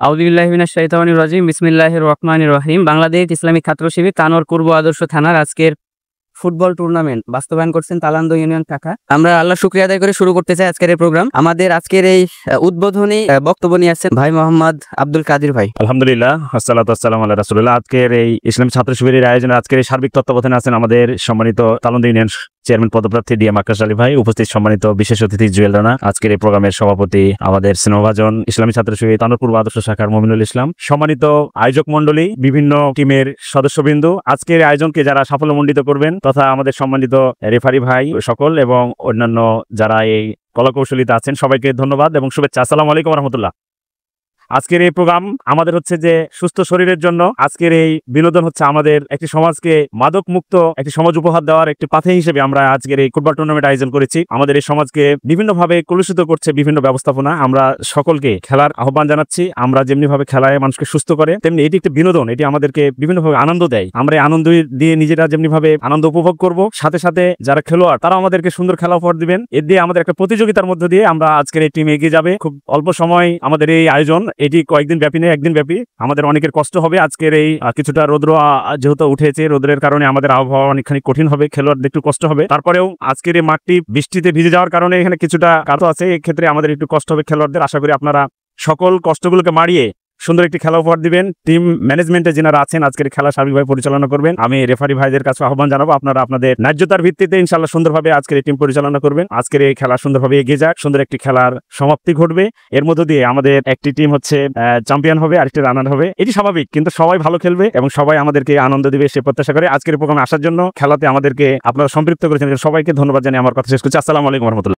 আউযুবিল্লাহি মিনাশ শাইতানির রাজিম। বিসমিল্লাহির রহমানির রহিম। বাংলাদেশ ইসলামী ছাত্র শিবির তানোর পূর্ব আদর্শ থানার আজকের ফুটবল টুর্নামেন্ট বাস্তবায়ন করছেন তালান্দ ইউনিয়ন শাখা। আমরা আল্লাহ শুকরিয়া আদায় করে শুরু করতে চাই আজকের এই প্রোগ্রাম। আমাদের আজকের এই উদ্বোধনী বক্তব্য নিয়ে আসছেন ভাই মোহাম্মদ আব্দুল কাদির ভাই। আলহামদুলিল্লাহ, আসসালাতু ওয়াসসালামু আলা রাসূলিল্লাহ। আজকের এই ইসলামী ছাত্র শিবিরের আয়োজনে আজকের এই সার্বিক তত্ত্বাবধানে আছেন আমাদের সম্মানিত তালান্দ ইউনিয়ন চেয়ারম্যান পদপ্রার্থী ডিএম আকাশ আলী ভাই, উপস্থিত সম্মানিত বিশেষ অতিথি জুয়েল রানা, আজকের এই প্রোগ্রামের সভাপতি আমাদের স্নেহভাজন ইসলামী ছাত্র শিবির তানোর পূর্ব আদর্শ শাখার মমিনুল ইসলাম, সম্মানিত আয়োজক মণ্ডলী, বিভিন্ন টিমের সদস্যবৃন্দ, আজকের আয়োজনকে যারা সাফল্যমণ্ডিত করবেন তথা আমাদের সম্মানিত রেফারি ভাই সকল এবং অন্যান্য যারা এই কলাকৌশলীতে আছেন সবাইকে ধন্যবাদ এবং শুভেচ্ছা। আসসালামু আলাইকুম ওয়া রাহমাতুল্লাহ। আজকের এই প্রোগ্রাম আমাদের হচ্ছে যে সুস্থ শরীরের জন্য আজকের এই বিনোদন হচ্ছে আমাদের একটি সমাজকে মাদক মুক্ত একটি সমাজ উপহার দেওয়ার একটি পাথে হিসেবে আমরা আজকের এই ফুটবল টুর্নামেন্ট আয়োজন করেছি। আমাদের এই সমাজকে বিভিন্নভাবে কলুষিত করছে বিভিন্ন ব্যবস্থাপনা। আমরা সকলকে খেলার আহ্বান জানাচ্ছি। আমরা যেমনিভাবে খেলায় মানুষকে সুস্থ করে তেমনি এটি একটি বিনোদন, এটি আমাদেরকে বিভিন্নভাবে আনন্দ দেয়। আমরা এই আনন্দ দিয়ে নিজেরা যেমনিভাবে আনন্দ উপভোগ করব, সাথে সাথে যারা খেলোয়াড় তারাও আমাদেরকে সুন্দর খেলা উপহার দিবেন। এর দিয়ে আমাদের একটা প্রতিযোগিতার মধ্য দিয়ে আমরা আজকের এই টিম এগিয়ে যাবে। খুব অল্প সময় আমাদের এই আয়োজন, এটি কয়েকদিন ব্যাপী নেই, একদিন ব্যাপী। আমাদের অনেকের কষ্ট হবে। আজকের এই কিছুটা রৌদ্র যেহেতু উঠেছে, রোদ্রের কারণে আমাদের আবহাওয়া অনেকখানি কঠিন হবে, খেলোয়াড়দের একটু কষ্ট হবে। তারপরেও আজকের এই মাঠটি বৃষ্টিতে ভিজে যাওয়ার কারণে এখানে কিছুটা কাতো আছে, এক্ষেত্রে আমাদের একটু কষ্ট হবে খেলোয়াড়দের। আশা করি আপনারা সকল কষ্টগুলোকে মারিয়ে সুন্দর একটি খেলা উপহার দিবেন। টিম ম্যানেজমেন্টে যারা আছেন আজকের খেলা সার্বিকভাবে পরিচালনা করবেন। আমি রেফারি ভাইদের কাছে আহ্বান জানাবো, আপনারা আপনাদের ন্যায্যতার ভিত্তিতে ইনশাআল্লাহ সুন্দরভাবে আজকের এই টিম পরিচালনা করবেন। আজকের এই খেলা সুন্দরভাবে এগিয়ে যাক, সুন্দর একটি খেলার সমাপ্তি ঘটবে। এর মধ্য দিয়ে আমাদের একটি টিম হচ্ছে চ্যাম্পিয়ন হবে, আরেকটি রানার হবে। এটি স্বাভাবিক, কিন্তু সবাই ভালো খেলবে এবং সবাই আমাদেরকে আনন্দ দিবে সে প্রত্যাশা করে আজকের প্রোগ্রামে আসার জন্য, খেলাতে আমাদেরকে আপনারা সম্পৃক্ত করেছেন। সবাইকে ধন্যবাদ জানিয়ে আমার কথা শেষ করছি। আসসালামু আলাইকুম ওয়া রাহমাতুল্লাহ।